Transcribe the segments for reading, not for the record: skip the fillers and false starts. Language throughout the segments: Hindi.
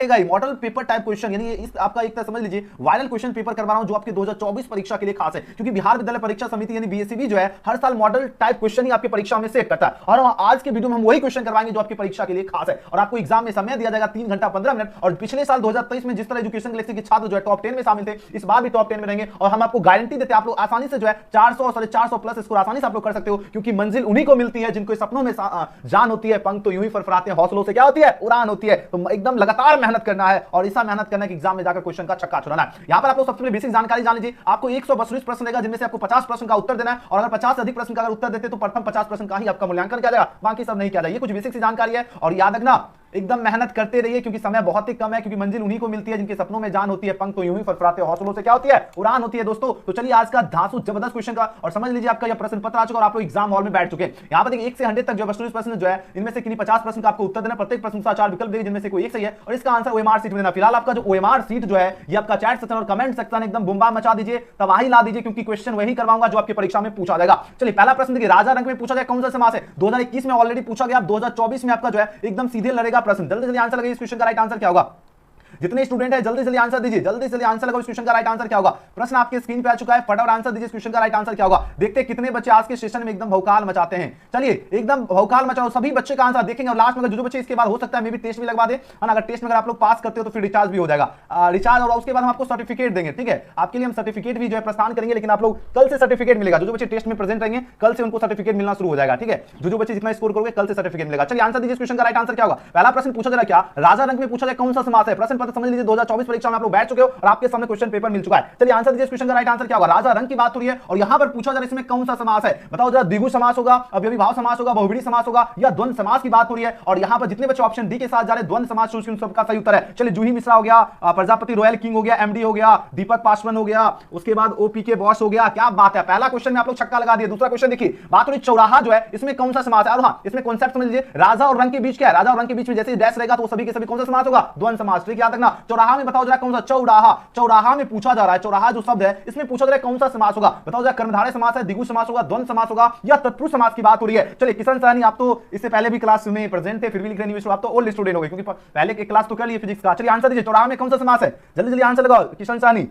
मॉडल पेपर टाइप क्वेश्चन, यानी इस आपका एक तरह समझ लीजिए वायरल क्वेश्चन पेपर करवा रहा हूं जो आपके 2024 परीक्षा के लिए खास है, क्योंकि बिहार विद्यालय परीक्षा समिति यानी बीएससीबी जो है हर साल मॉडल टाइप क्वेश्चन ही आपकी परीक्षा में सेट करता है, और आज के वीडियो में हम वही क्वेश्चन करवाएंगे जो आपकी परीक्षा के लिए खास है। और आपको एग्जाम में समय दिया जाएगा 3 घंटा 15 मिनट। और पिछले साल 2023 में जिस तरह एजुकेशन गैलेक्सी के छात्र जो है टॉप 10 में शामिल थे, इस बार भी टॉप 10 में रहेंगे। और हम आपको गारंटी देते हैं आप लोग आसानी से जो है 400 450 प्लस स्कोर आसानी से आप लोग कर सकते हो, क्योंकि मंजिल उन्हीं को मिलती है जिनको सपनों में जान होती है, पंख तो यूं ही फरफराते हैं, हौसलों से क्या होती है, उड़ान होती है। तो एकदम लगातार मेहनत करना है और ऐसा मेहनत करना है कि एग्जाम में जाकर क्वेश्चन का छक्का छुड़ाना है। यहां पर आप लोग सबसे पहले बेसिक जानकारी जान लीजिए। आपको 132 प्रश्न रहेगा जिनमें से आपको 50 प्रश्न का उत्तर देना है, और अगर 50 से अधिक प्रश्न का अगर उत्तर देते तो प्रथम 50 प्रश्न का ही आपका मूल्यांकन किया जाएगा, बाकी सब नहीं किया जाएगा। ये कुछ बेसिक सी जानकारी है और याद रखना एकदम मेहनत करते रहिए, क्योंकि समय बहुत ही कम है, क्योंकि मंजिल उन्हीं को मिलती है जिनके सपनों में जान होती है, पंख तो यूं ही फरफराते, हौसलों से क्या होती है, उड़ान होती है दोस्तों। तो चलिए आज का धांसू जबरदस्त क्वेश्चन का, और समझ लीजिए आपका यह प्रश्न पत्र आ चुका और आप लोग एग्जाम हॉल में बैठ चुके हैं। यहां पर देखिए 1 से 100 तक जो 32 प्रश्न जो है इनमें से किन्हीं 50 प्रश्न का आपको उत्तर देना, प्रत्येक प्रश्न का 4 विकल्प देंगे जिनमें से कोई एक सही है, और इसका आंसर ओएमआर सीट में देना। फिलहाल आपका जो ओएमआर सीट जो है ये आपका चैट सेक्शन और कमेंट सेक्शन एकदम बुम्बा मचा दीजिए, तबाही ला दीजिए, क्योंकि क्वेश्चन वही करवाऊंगा जो आपकी परीक्षा में पूछा जाएगा। चलिए पहला प्रश्न देखिए, राजा रंग में पूछा गया कौन सा समास है। 2021 में ऑलरेडी पूछा गया, 2024 में आपका जो है एकदम सीधे लड़ेगा प्रश्न। जल्दी जल्दी आंसर लगाइए, इस क्वेश्चन का राइट आंसर क्या होगा। जितने स्टूडेंट है जल्दी जल्दी आंसर दीजिए, जल्दी जल्दी आंसर लगाओ, इस क्वेश्चन का राइट आंसर क्या होगा। प्रश्न आपके स्क्रीन पे आ चुका है, फटाफट आंसर दीजिए, इस क्वेश्चन का राइट आंसर क्या होगा। देखते हैं कितने बच्चे आज के सेशन में एकदम भौकाल मचाते हैं। चलिए एकदम भौकाल मचाओ, सभी बच्चे का आंसर देखेंगे, और लास्ट में जो बच्चे इसके बाद हो सकता है मे भी टेस्ट भी लगवा दे, है ना। अगर टेस्ट में अगर आप लोग पास करते हो तो फिर रिचार्ज भी हो जाएगा, रिचार्ज, और उसके बाद हम आपको सर्टिफिकेट देंगे। ठीक है, आपके लिए हम सर्टिफिकेट भी जो है प्रदान करेंगे, लेकिन आप लोग कल से सर्टिफिकेट मिलेगा। जो बच्चे टेस्ट में प्रेजेंट रहेंगे कल से उनको सर्टिफिकेट मिलना शुरू हो जाएगा। ठीक है, जो बच्चे जितना स्कोर करोगे कल से सर्टिफिकेट मिलेगा। चलिए आंसर दीजिए, इस क्वेश्चन का राइट आंसर क्या होगा। पहला प्रश्न पूछा जा क्या, राजा रंग में पूछा गया कौन सा समास है। प्रश्न पत्र समझ लीजिए 2024 परीक्षा में आप लोग बैठ चुके हो और आपके सामने क्वेश्चन पेपर मिल चुका है। चलिए आंसर दीजिए, इस क्वेश्चन का राइट आंसर क्या होगा। राजा रंग की बात हो रही है और यहां पर पूछा जा रहा है इसमें कौन सा समास है, बताओ जरा। द्विगु समास होगा, अव्ययीभाव समास होगा, बहुव्रीहि समास होगा, या द्वंद्व समास की बात हो रही है। और यहां पर जितने बच्चे ऑप्शन डी के साथ जा रहे हैं द्वंद्व समास, उन सबका सही उत्तर है। चलिए जूही मिश्रा हो गया, प्रजापति रॉयल किंग हो गया, एमडी हो गया, दीपक पासवान हो गया, उसके बाद ओपीके बॉस हो गया। क्या बात है, पहला क्वेश्चन में आप लोग छक्का लगा दिए। दूसरा क्वेश्चन देखिए, बात हो रही चौराहा जो है इसमें कौन सा समास है। और हाँ, इसमें कॉन्सेप्ट समझ लीजिए, राजा और रंग के बीच क्या है, राजा और रंग के बीच में जैसे डैश रहेगा तो सभी के सभी कौन सा समास होगा, द्वंद्व समास। ठीक है, याद रखना। चौराहा में बताओ जरा कौन सा, चौराहा, चौराहा में पूछा जा रहा है, चौराहा जो शब्द है इसमें पूछा जा रहा है कौन सा समास होगा, बताओ जरा। कर्मधारय समास है, द्विगु समास होगा, द्वंद्व समास होगा, या तत्पुरुष समास की बात हो रही है। चलिए किशन सहनी, आप तो इससे पहले भी क्लास में प्रेजेंट थे, फिर भी लिख रहे हैं, आप तो ओल्ड स्टूडेंट हो गए, क्योंकि पहले की क्लास तो कर लिए फिजिक्स का। चलिए आंसर दीजिए, चौराहा में कौन सा समास है, जल्दी जल्दी आंसर लगाओ किशन सहनी,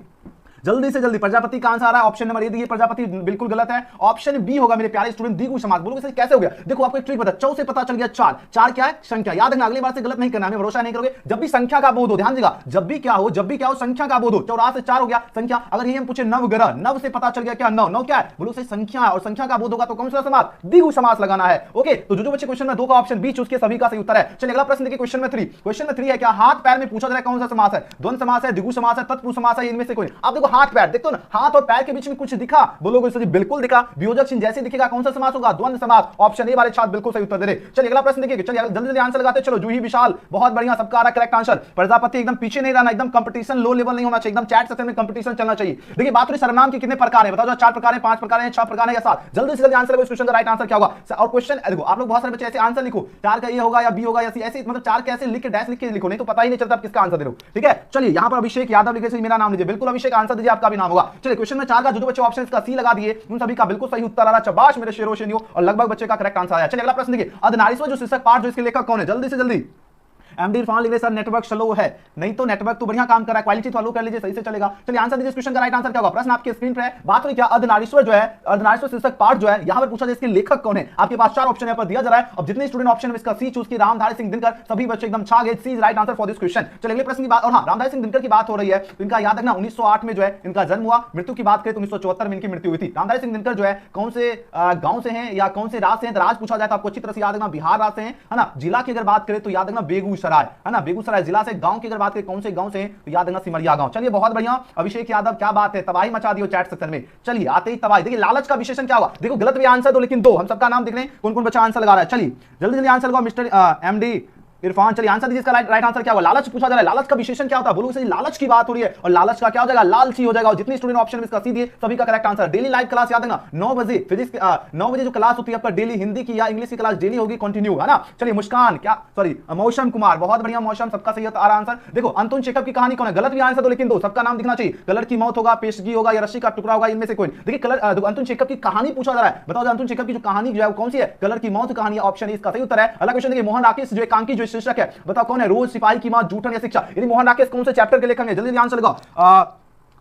जल्दी से जल्दी। प्रजापति का आंसर आ रहा है ऑप्शन नंबर ए, प्रजापति बिल्कुल गलत है। ऑप्शन बी होगा मेरे प्यारे स्टूडेंट, द्विगु समास। बोलोगे सर कैसे हो गया, देखो आपको एक ट्रिक बता, चौ से पता चल गया चार, चार क्या है, संख्या। याद रखना, अगली बार से गलत नहीं करना, हमें भरोसा नहीं करोगे। जब भी संख्या का बोध हो, ध्यान देगा, जब भी क्या हो, जब भी क्या हो, संख्या का बोध हो। चौराहा से 4 हो गया संख्या। अगर ये हम पूछे नव ग्रह, नव से पता चल गया क्या, नौ, नौ क्या है, बोलो सही संख्या है, और संख्या का बोध होगा तो कौन सा समास, द्विगु समास लगाना है। ओके, तो जो बच्चे क्वेश्चन में 2 का ऑप्शन बी चूज के सभी का सही उत्तर है। चलिए अगला प्रश्न देखिए, क्वेश्चन में 3। क्वेश्चन में 3 है क्या, हाथ पैर में पूछा जा रहा है कौन सा समास है, द्वंद्व समास है, द्विगु समास है, तत्पुरुष समास है, इनमें से कोई। आप देखो हाथ पैर देखते हो ना, हाथ और पैर के बीच में कुछ दिखा, बोलोगे सर जी बिल्कुल दिखा, वियोजक चिन्ह जैसे दिखेगा कौन सा समास होगा, द्वंद्व समास। ऑप्शन ए वाले छात्र बिल्कुल सही उत्तर दे रहे। चलिए अगला प्रश्न देखिए, चलिए जल्दी जल्दी आंसर लगाते चलो। जूही विशाल, बहुत बढ़िया, सबका आ रहा करेक्ट आंसर। प्रजापति एकदम पीछे नहीं रहना, एकदम कंपटीशन लो लेवल नहीं होना चाहिए, एकदम चैट सेक्शन में कंपटीशन चलना चाहिए। देखिए बात रही सर्वनाम के कितने प्रकार है, बताओ 4 प्रकार है, 5 प्रकार है, 6 प्रकार है या 7। जल्दी से जल्दी आंसर करो, इस क्वेश्चन का राइट आंसर क्या होगा। और क्वेश्चन देखो, आप लोग बहुत सारे बच्चे ऐसे आंसर लिखो, 4 का ए होगा या बी होगा या सी, ऐसे मतलब 4 कैसे लिख के डैश लिख के लिखो, नहीं तो पता ही नहीं चलता आप किसका आंसर दे रहे हो। ठीक है, चलिए यहां पर अभिषेक यादव लिखे, मेरा नाम लीजिए, बिल्कुल अभिषेक आंसर दीजिए, आपका भी नाम होगा। चलिए क्वेश्चन में 4 का जो बच्चे ऑप्शन का सी लगा दिए उन सभी का बिल्कुल सही उत्तर आ रहा। शाबाश मेरे शेरों शेनियों, और लगभग बच्चे का करेक्ट आंसर आया। चलिए अगला प्रश्न देखिए, अर्धनारीश्वर जो शीर्षक पाठ जो इसके लेखक कौन है, जल्दी से जल्दी। एमडी इरफान लिख रहे सर नेटवर्क स्लो है, नहीं तो नेटवर्क तो बढ़िया काम कर रहा है, क्वालिटी फॉलो कर लीजिए, सही से चलेगा। चलिए आंसर दीजिए, इस क्वेश्चन का राइट आंसर क्या होगा। प्रश्न आपके स्क्रीन पे है, बात हुई क्या, अर्धनारीश्वर जो है, अर्धनारीश्वर शीर्षक पाठ जो है यहां पर पूछा जाए इसके लेखक कौन है। आपके पास 4 ऑप्शन यहां पर दिया जा रहा है। अब जितने स्टूडेंट ऑप्शन में इसका सी चूज की, रामधारी सिंह दिनकर, सभी बच्चे एकदम छा गए, C is right answer for this question. चलिए अगले प्रश्न की बात, और हां रामधारी सिंह दिनकर की बात हो रही है तो इनका याद रखना 1908 में जो है इनका जन्म हुआ। मृत्यु की बात करें तो 1974 में इनकी मृत्यु हुई थी। रामधारी सिंह दिनकर जो है कौन से गांव से हैं या कौन से राज्य से हैं, राज पूछा जाए तो आपको अच्छी तरह से याद रखना बिहार राज्य से हैं, है ना। जिला की अगर बात करें तो याद रखना बेगूसराय, है ना, बेगूसराय जिला से। गांव की अगर बात करें कौन से गांव से तो याद रखना सिमरिया गांव। चलिए बहुत बढ़िया अभिषेक यादव, क्या बात है, तबाही मचा दियो चैट सेक्शन में। चलिए आते ही तबाही। देखिए लालच का विशेषण क्या हुआ, देखो गलत भी आंसर दो लेकिन 2, हम सबका नाम देख रहे हैं कौन कौन बच्चा आंसर लगा रहा है। चलिए जल्दी जल्दी आंसर लगाओ मिस्टर एमडी इरफान। चलिए आंसर दीजिए, इसका राइट आंसर क्या होगा। लालच पूछा जा रहा है, लालच का विशेषण क्या होता है, बोलो सही, लालच की बात हो रही है और लालच का क्या हो जाएगा, लालची हो जाएगा। और जितने स्टूडेंट ऑप्शन में इसका सी दिए सभी का correct answer. Daily live class याद रखना 9 बजे फिजिक्स 9 बजे जो क्लास होती है आपका डेली हिंदी की या इंग्लिश की क्लास डेली होगी कंटिन्यू, है ना। चलिए मुस्कान, क्या सॉरी मौसम कुमार, बहुत बढ़िया मौसम, सबका सही आ रहा आंसर। देखो अंतुन चेकअप की कहानी कौन है, गलत भी आंसर दो लेकिन 2, सबका नाम दिखना चाहिए। कलर की मौत होगा, पेशगी होगा या रस्सी का टुकड़ा होगा, इनमें से कोई। देखिए कलर अंतुन चेकअप की कहानी पूछा जा रहा है, बताओ अंतुन चेकअप की जो कहानी जो है कौन सी है, कलर की मौत कहानी, ऑप्शन इसका सही उत्तर है। अगला क्वेश्चन देखिए, मोहन राकेश जो एकांकी जो शीर्षक है, बताओ कौन है? रोज, सिपाही की मां, जूठन या शिक्षा। यदि मोहन राकेश कौन से चैप्टर के लेखक हैं? जल्दी आंसर लगाओ।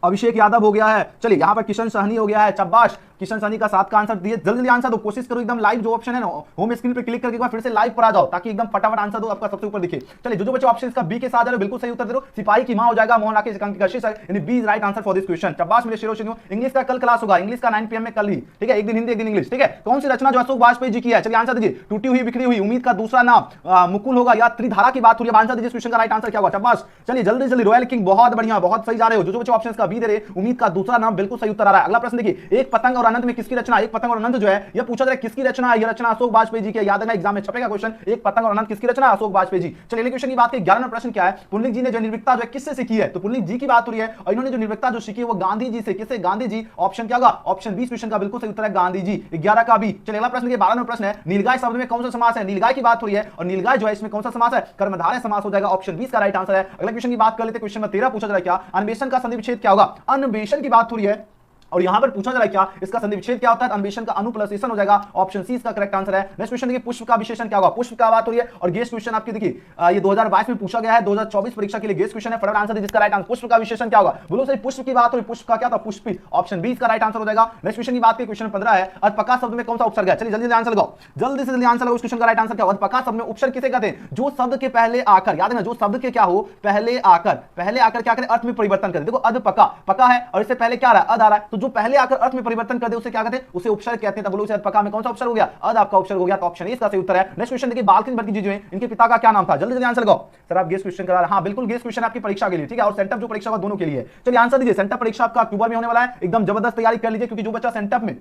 अभिषेक यादव हो गया है। चलिए यहां पर किशन सहनी हो गया है। शाबाश, किशन सहनी का 7 का आंसर दिए। जल्दी आंसर दो, कोशिश करो एकदम लाइव जो ऑप्शन है ना होम स्क्रीन पे क्लिक करके एक बार फिर से लाइव पर आ जाओ ताकि एकदम फटाफट आंसर दो, आपका सबसे ऊपर दिखे। चलिए जो बच्चे ऑप्शन का बी के साथ आ रहे हो बिल्कुल सही उत्तर दे दो। सिपाही की मां हो जाएगा, मोहन राकेश एकांकिका शीर्षक, यानी B is right answer for this question. शाबाश मेरे शेरों शेरों। इंग्लिश का कल क्लास होगा, इंग्लिश का 9 PM में कल ही, ठीक है, एक दिन हिंदी एक दिन इंग्लिश, ठीक है। कौन सी रचना जो अशोक वाजपेयी जी की है? चलिए आंसर दीजिए। टूटी हुई बिखरी हुई, उम्मीद का दूसरा नाम, मुकुल होगा या त्रिधारा की बात हो रही है? आंसर दीजिए, क्वेश्चन का राइट आंसर क्या होगा? शाबाश। चलिए जल्दी जल्दी, रॉयल किंग, बहुत बढ़िया, बहुत सही जा रहे हो। जो बच्चे ऑप्शन का बी दे रहे, उम्मीद का दूसरा नाम, बिल्कुल सही उत्तर आ रहा है। अगला प्रश्न देखिए, एक पतंग और अनंत में किसकी रचना? एक पतंग और अनंत जो है यह पूछा जाए किसकी रचना है? यह रचना अशोक वाजपेयी जी की। याद रखना एग्जाम में छपेगा क्वेश्चन, एक पतंग और अनंत किसकी रचना है? अशोक वाजपेयी जी। चलिए अगले क्वेश्चन की बात करें। 11वां प्रश्न क्या है? पुंडलिक जी ने जो निर्भीकता जो है किससे सीखी है? तो पुंडलिक जी की बात हो रही है और इन्होंने जो निर्भीकता जो सीखी है वो गांधी जी से। किससे? गांधी जी। ऑप्शन क्या होगा? ऑप्शन बी क्वेश्चन का बिल्कुल सही उत्तर है गांधी जी। 11 का बी। चलिए अगला प्रश्न, 12वां प्रश्न है, नीलगाय शब्द में कौन सा समास है? नीलगाय की बात हो रही है और नीलगाय जो है इसमें कौन सा समास है? कर्मधारय समास हो जाएगा। ऑप्शन 20 का राइट आंसर है। अगले क्वेश्चन की बात कर लेते हैं। क्वेश्चन में 13 पूछा जा रहा है क्या? अन्वेषण का संधि विच्छेद क्या होगा? अन्वेषण की बात हो रही है और यहां पर पूछा जा रहा है क्या? इसका संधि विच्छेद क्या होता है? अन्वेषण का अनुप्लसेशन हो जाएगा। ऑप्शन सी इसका करेक्ट आंसर है। नेक्स्ट क्वेश्चन देखिए, पुष्प का विशेषण क्या होगा? पुष्प का बात हो रही है और गेस्ट क्वेश्चन आपकी देखिए ये 2022 में पूछा गया है, 2024 परीक्षा के लिए गेस्ट क्वेश्चन है। फटाफट आंसर दीजिए, जिसका राइट आंसर पुष्प का विशेषण क्या होगा? बोलो सही, पुष्प की बात हो रही है, पुष्प का क्या था? पुष्पित। ऑप्शन बी इसका राइट आंसर हो जाएगा। नेक्स्ट क्वेश्चन की बात करें, क्वेश्चन 15 है, अल्पका शब्द में कौन सा उपसर्ग है? चलिए जल्दी आंसर लगाओ, जल्दी से जल्दी आंसर लगाओ। इस क्वेश्चन का राइट आंसर क्या होगा? अल्पका शब्द में उपसर्ग किसे कहते हैं? जो शब्द के पहले आकर, याद है ना, जो शब्द के क्या हो पहले आकर क्या करे? अर्थ में परिवर्तन करे। देखो अधपका, पका है और इससे पहले क्या आ रहा है? अध आ रहा है, तो जो पहले आकर अर्थ में परिवर्तन कर दे उसे क्या कहते हैं? उसे उपसर्ग कहते हैं। तब बोलो उसे अल्पका में कौन सा उपसर्ग हो गया? अध आपका उपसर्ग हो गया। तो ऑप्शन ए इसका सही उत्तर है। नेक्स्ट क्वेश्चन देखिए, बालकिन भट्ट जी जो है इनके पिता का क्या नाम था? जल्दी जल्दी आंसर लगाओ। सर आप गेस क्वेश्चन करा रहे हैं? हाँ बिल्कुल, गेस क्वेश्चन आपकी परीक्षा के लिए, ठीक है, और सेंटअप जो परीक्षा होगा दोनों के लिए। चलिए आंसर दीजिए। सेंटअप परीक्षा आपका अक्टूबर में होने वाला है, एकदम जबरदस्त तैयारी कर लीजिए, क्योंकि जो बच्चा सेंटअप में,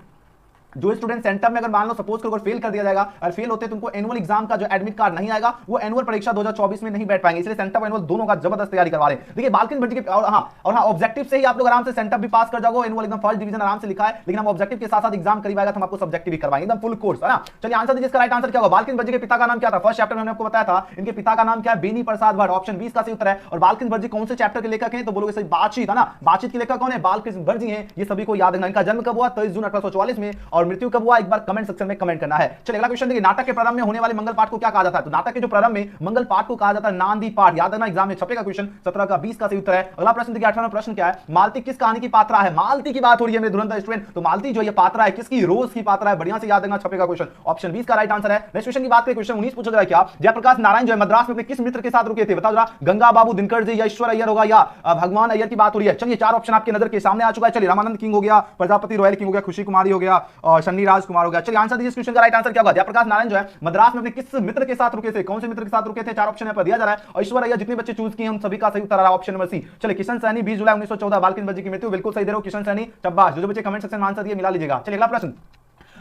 जो स्टूडेंट सेंटर में अगर मान लो सपोज करो अगर फेल कर दिया जाएगा और फेल होते तो उनको एनुअल एग्जाम का जो एडमिट कार्ड नहीं आएगा, वो एनुअल परीक्षा 2024 में नहीं बैठ पाएंगे, इसलिए सेंटर एनुअल दोनों का जबरदस्त तैयारी करवा रहे हैं। देखिए बालकिन भट्ट के और हाँ ऑब्जेक्टिव से ही आप लोग आराम से सेंटर भी पास कर जाओगे। एनुअल एकदम फर्स्ट डिवीजन आराम से लिखा है, लेकिन हम ऑब्जेक्टिव के साथ साथ एग्जाम करीब आएगा तो हम आपको सब्जेक्टिव भी करवाएंगे, एकदम फुल कोर्स है ना। चलिए आंसर दीजिए, इसका राइट आंसर क्या होगा? बालकिन भट्ट के पिता का नाम क्या था? फर्स्ट चैप्टर में हमने आपको बताया था, इनके पिता का नाम क्या है? बेनी प्रसाद भट्ट। ऑप्शन 20 का सही उत्तर है। और बालकिन भट्ट कौन से चैप्टर के लेखक हैं? तो बोलोगे सही बातचीत, है ना। बातचीत के लेखक कौन है? बालकृष्ण भट्ट जी हैं। ये सभी को याद रखना। इनका जन्म कब हुआ? 23 जून 1844 में। और मृत्यु कब हुआ? एक बार कमेंट सेक्शन में कमेंट करना है। चलिए अगला क्वेश्चन देखिए, नाटक के प्रारंभ में होने वाले मंगल पाठ को क्या कहा जाता है? तो नाटक के जो प्रारंभ में मंगल पाठ को कहा जाता है नांदी पाठ। याद रखना एग्जाम में छपेगा क्वेश्चन। 17 का 20 का सही उत्तर है। अगला प्रश्न देखिए, 18वां प्रश्न क्या है? मालती किस कहानी की पात्रा है? मालती की बात हो रही है मेरे धुरंधर स्टूडेंट, तो मालती जो ये पात्रा है किसकी? रोज की पात्रा है। बढ़िया से याद रखना, छपेगा क्वेश्चन। ऑप्शन 20 का राइट आंसर है। नेक्स्ट क्वेश्चन की बात करें, क्वेश्चन 19 पूछा जा रहा है क्या? जयप्रकाश नारायण जो है मद्रास में अपने किस मित्र के साथ रुके थे? बताओ जरा। गंगा बाबू दिनकर जी या ईश्वर अय्यर होगा या भगवान अय्यर की बात हो रही है? चलिए 4 ऑप्शन आपके नजर के सामने आ चुका है। चलिए रामानंद किंग हो गया, प्रजापति रॉयल किंग हो गया, खुशी कुमारी हो गया और शनि राज कुमार हो गया। चलिए आंसर दीजिए, इस क्वेश्चन का राइट आंसर क्या होगा? जयप्रकाश नारायण जो है मद्रास में अपने किस मित्र के साथ रुके थे? कौन से मित्र के साथ रुके थे? 4 ऑप्शन यहां पर दिया जा रहा है और ईश्वर अय्यर जितने बच्चे चूज किए हैं उन सभी का सही उत्तर आ रहा है ऑप्शन नंबर सी। चलिए किशन सैनी 20 जुलाई 1914 बालकिन भट्ट की मृत्यु, बिल्कुल सही दे रहे हो किशन सैनी। शाबाश, जो बच्चे कमेंट सेक्शन में आंसर दिए मिला लीजिएगा। चलिए अगला प्रश्न,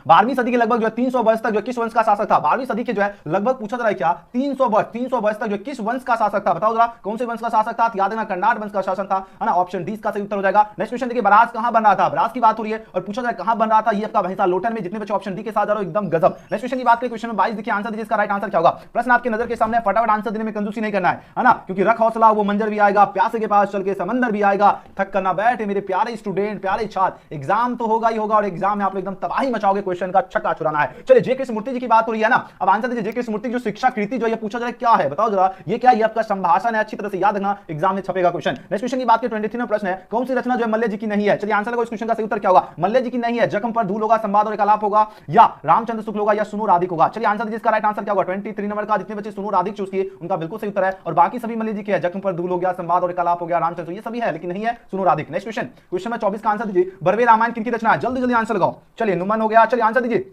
12वीं सदी के लगभग जो है 300 वर्ष तक जो किस वंश का शासक था? 12वीं सदी के जो है लगभग पूछा जा रहा है क्या? 300 वर्ष तक जो किस वंश का शासक था? बताओ जरा कौन से वंश का शासक था? याद रखना कर्नाट वंश का शासन था, है ना। ऑप्शन डी का सही उत्तर हो जाएगा। नेक्स्ट क्वेश्चन देखिए, बराज कहां बन रहा था? बराज की बात हो रही है और पूछा जाए कहां बन रहा था? ये आपका भैंसा लोटन में। जितने बच्चे ऑप्शन डी के साथ जा रहे हो एकदम गजब। नेक्स्ट क्वेश्चन की बात करें, क्वेश्चन में 22 देखिए, आंसर दीजिए, इसका राइट आंसर क्या होगा? प्रश्न आपके नजर के सामने, फटाफट आंसर देने में कंजूसी नहीं करना है ना, क्योंकि रख हौसला वो मंजर भी आएगा, प्यासे के पास चल के समंदर भी आएगा, थक करना बैठे मेरे प्यारे स्टूडेंट, प्यारे छात्र। एग्जाम तो होगा ही होगा और एग्जाम में आप एकदम तबाही मचाओगे, क्वेश्चन का छक्का छुड़ाना है। चलिए जे कृष्ण मूर्ति जी की बात हो रही है ना, अब आंसर दीजिए। जे कृष्ण मूर्ति जो शिक्षा कृति जो ये पूछा जाए क्या है? बताओ जरा, ये क्या? ये आपका संभाषण है, अच्छी तरह से याद रखना, एग्जाम में छपेगा क्वेश्चन। नेक्स्ट क्वेश्चन की बात करें, 23वां प्रश्न है, कौन सी रचना जो है मल्ल जी की नहीं है? चलिए आंसर लगाओ, इस क्वेश्चन का सही उत्तर क्या होगा? मल्ल जी की नहीं है। जख्म पर धूल होगा, संवाद और एक आलाप होगा, या रामचंद्र शुक्ल होगा, या सुनो राधिक होगा। चलिए आंसर दीजिए, इसका राइट आंसर क्या होगा? 23 नंबर का जितने बच्चे सुनो राधिक चूज किए उनका बिल्कुल सही उत्तर है। और बाकी सभी मल्ल जी के है, जख्म पर धूल हो गया, संवाद और एक आलाप हो गया, रामचंद्र, ये सभी है, लेकिन नहीं है सुनो राधिक। नेक्स्ट क्वेश्चन, क्वेश्चन में 24 का आंसर दीजिए, बरवे रामायण किनकी रचना है? जल्दी जल्दी आंसर लगाओ। चलिए नुमन हो गया। चलिए आंसर दीजिए,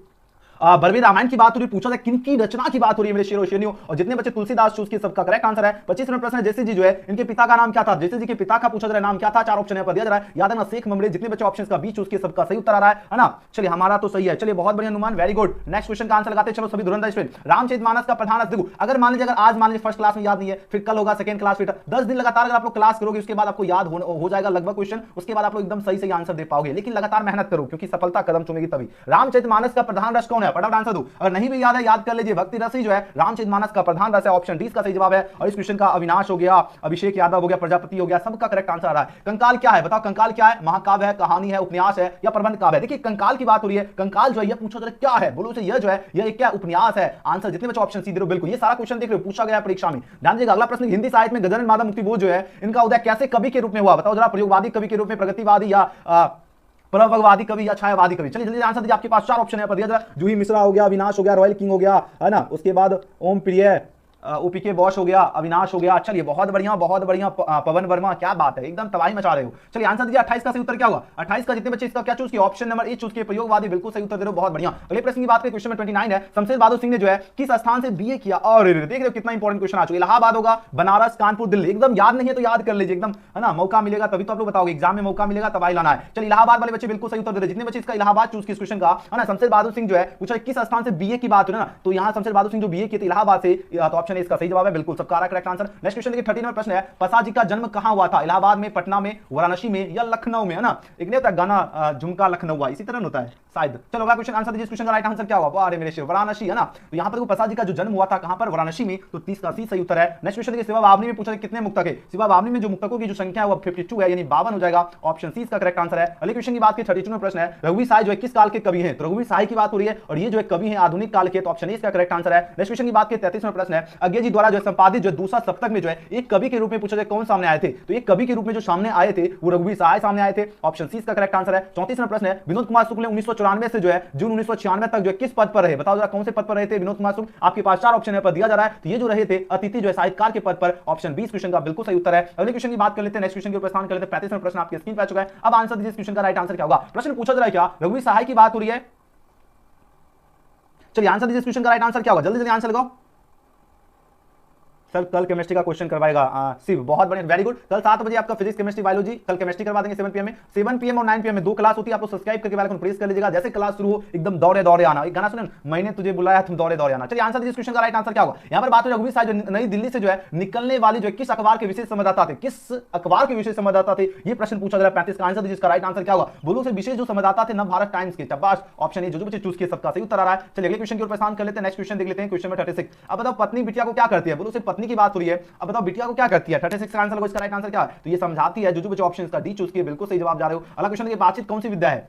बरवे रामायण की बात हो रही, पूछा था किनकी रचना की बात हो रही है मेरे शेरों शेरियों, और जितने बच्चे तुलसीदास चूज किए सबका करेक्ट आंसर है। 25 नंबर प्रश्न है, जैसे जी जो है इनके पिता का नाम क्या था? जैसे जी के पिता का पूछा जा रहा है नाम क्या था? 4 ऑप्शन यहां पर दिया जा रहा है, याद है ना, शेख ममरे। जितने बच्चे ऑप्शंस का बी चूज किए सबका सही उत्तर आ रहा है ना। चलिए हमारा तो सही है। चलिए बहुत बढ़िया नुमान, वेरी गुड। नेक्स्ट क्वेश्चन का आंसर लगाते चलो सभी धुरंधर स्टूडेंट। रामचरितमानस का प्रधान देखो, अगर मान लीजिए अगर आज मान लीजिए फर्स्ट क्लास में याद नहीं है, फिर कल होगा सेकंड क्लास, फिर 10 दिन लगातार अगर आप लोग क्लास करोगे उसके बाद आपको याद हो जाएगा लगभग क्वेश्चन, उसके बाद आप लोग एकदम सही आंसर दे पाओगे। लेकिन लगातार मेहनत करो क्योंकि सफलता कदम चूमेगी तभी। रामचरितमानस का प्रधान रस कौन है? कौन है, फटाफट आंसर दो। अगर नहीं भी याद है याद कर लीजिए, भक्ति रस ही जो है रामचरितमानस का प्रधान रस है, ऑप्शन डी इसका सही जवाब है। और इस क्वेश्चन का अविनाश हो गया, अभिषेक यादव हो गया, प्रजापति हो गया, सबका करेक्ट आंसर आ रहा है। कंकाल क्या है बताओ, कंकाल क्या है, महाकाव्य है, कहानी है, उपन्यास है या प्रबंध काव्य है। देखिए कंकाल की बात हो रही है, कंकाल जो है ये पूछा क्या है, बोलो यह जो है यह क्या उपन्यास है। आंसर जितने बच्चे ऑप्शन सी दे रहे हो बिल्कुल, ये सारा क्वेश्चन देख रहे हो पूछा गया परीक्षा में। ध्यान दीजिएगा अगला प्रश्न, हिंदी साहित्य में गजानन माधव मुक्तिबोध जो है इनका उदय कैसे कवि के रूप में हुआ, बताओ जरा, प्रयोगवादी कवि के रूप में, प्रगतिवादी या प्रवगवादी कवि या छायावादी कवि। चलिए जल्दी आंसर दीजिए, आपके पास चार ऑप्शन है, जरा जूही मिश्रा हो गया, अविनाश हो गया, रॉयल किंग हो गया, है ना, उसके बाद ओम प्रिय ओपीके बॉस हो गया, अविनाश हो गया। चलिए बहुत बढ़िया पवन वर्मा, क्या बात है, एकदम तबाही मचा रहे हो। चलिए आंसर दीजिए, 28 का सही उत्तर क्या होगा, 28 का जितने बच्चे इसका क्या चूज किया, ऑप्शन नंबर ए चूज किए, प्रयोगवादी, बिल्कुल सही उत्तर दे रहे हो, बहुत बढ़िया। अगले प्रश्न की बात करें, क्वेश्चन नंबर 29 है, शमशेर बहादुर सिंह ने जो है किस स्थान से बीए किया, और देख रहे हो कितना इंपॉर्टेंट क्वेश्चन आ चुका है। इलाहाबाद होगा, बनारस, कानपुर, दिल्ली, एकदम याद नहीं है तो याद कर लीजिए एकदम, है ना, मौका मिलेगा तभी तो आप लोग बताओगे, एग्जाम में मौका मिलेगा तबाही लाना है। चलिए इलाहाबाद वाले बच्चे बिल्कुल सही उत्तर दे रहे, जितने बच्चे इसका इलाहाबाद चूज किए क्वेश्चन का, है ना, शमशेर बहादुर सिंह जो है पूछा किस स्थान से बीए की बात हो ना, तो यहाँ शमशेर बहादुर सिंह जो बीए किए थे इलाहाबाद से, तो ऑप्शन ए इसका सही जवाब है, बिल्कुल सबका करेक्ट आंसर। नेक्स्ट क्वेश्चन देखिए 13वां प्रश्न है, पसाजी का जन्म कहां हुआ था, इलाहाबाद में, पटना में, वाराणसी में या लखनऊ में, है ना, एक नहीं होता गाना झुमका लखनऊ हुआ, इसी तरह होता है शायद। चलो अगला क्वेश्चन आंसर दीजिए, क्वेश्चन का राइट आंसर क्या होगा, अरे मेरे शिव, वाराणसी, है ना, तो यहां पर पसाजी का जो जन्म हुआ था कहां पर, वाराणसी में, तो 30 का सही उत्तर है। नेक्स्ट क्वेश्चन देखिए, शिवा बावनी में पूछा कितने मुक्तक है, शिवा बावनी में जो मुक्तकों की जो संख्या है वो 52 है, यानी 52 हो जाएगा, ऑप्शन सी इसका करेक्ट आंसर है। अगले क्वेश्चन की बात की 32वां प्रश्न है, रघुवीर साय जो है किस काल के कवि हैं, तो रघुवीर साय की बात हो रही है और ये जो है कवि है आधुनिक काल के, तो ऑप्शन ए इसका करेक्ट आंसर है। नेक्स्ट क्वेश्चन की बात की 33वां प्रश्न है, अज्ञे जी द्वारा जो संपादित जो दूसरा सप्तक में जो है एक कवि के रूप में पूछा जाए कौन सामने आए थे, तो एक कवि के रूप में जो सामने आए थे वो रघुवीर सहाय सामने आए थे, ऑप्शन सी इसका करेक्ट आंसर है। 34वां प्रश्न है, विनोद कुमार शुक्ल 1994 से जो है जून 1996 तक जो है किस पद पर रहे, बताओ जरा कौन से पद पर रहे थे विनोद कुमार शुक्ल। आपके पास चार ऑप्शन पर दिया जा रहा है, तो ये जो रहे थे अतिथि जो है साहित्यकार के पद पर, ऑप्शन 20 क्वेश्चन का बिल्कुल सही उत्तर है। अगले क्वेश्चन की बात कर लेते हैं, नेक्स्ट क्वेश्चन के ऊपर प्रस्थान कर लेते हैं। 35वां प्रश्न आपकी स्क्रीन पर आ चुका है, अब आंसर दीजिए, क्वेश्चन का राइट आंसर क्या होगा। प्रश्न पूछा जा रहा है क्या, रघुवीर सहाय की बात हो रही है, चलिए आंसर दीजिए, क्वेश्चन का राइट आंसर क्या होगा, जल्दी जल्दी आंसर लगाओ। सर कल केमिस्ट्री का क्वेश्चन करवाएगा शिव, बहुत बढ़िया, वेरी गुड। कल 7 बजे आपका फिजिक्स केमिस्ट्री बायोलॉजी, कल केमिस्ट्री करवा देंगे 7 PM में, 7 PM और 9 PM में 2 क्लास होती है, आप लोग सब्सक्राइब करके बेल आइकन प्रेस कर लीजिएगा, जैसे क्लास शुरू हो एकदम दौड़े दौड़े आना। एक गाना सुने, मैंने तुझे बुलाया तुम दौड़े दौड़े आना। चलिए आंसर दीजिए, क्वेश्चन का राइट आंसर क्या होगा। यहां पर बात हो रघुवीर साय जो नई दिल्ली से जो है निकलने वाली जो किस अखबार के विशेष संवाददाता थे, किस अखबार के विशेष संवाददाता थे, ये प्रश्न पूछा जा रहा है। 35 का आंसर दीजिए, इसका राइट आंसर क्या होगा, बोलो से विशेष जो संवाददाता थे नव भारत टाइम्स के, शाबाश, ऑप्शन ए जो बच्चे चूज किए सबका सही उत्तर आ रहा है। चलिए अगले क्वेश्चन की ओर प्रस्थान कर लेते हैं, नेक्स्ट क्वेश्चन देख लेते हैं, क्वेश्चन नंबर 36। अब बताओ पत्नी बिटिया को क्या करती है, बोलो से पत्नी की बात हो रही है, अब बताओ बिटिया को क्या करती है। 36 का आंसर, इसका राइट आंसर क्या है, तो ये समझाती है। जो बच्चे ऑप्शन का डी चूज किए बिल्कुल सही जवाब जा रहे हो। अगला क्वेश्चन देखिए, बातचीत कौन सी विद्या है,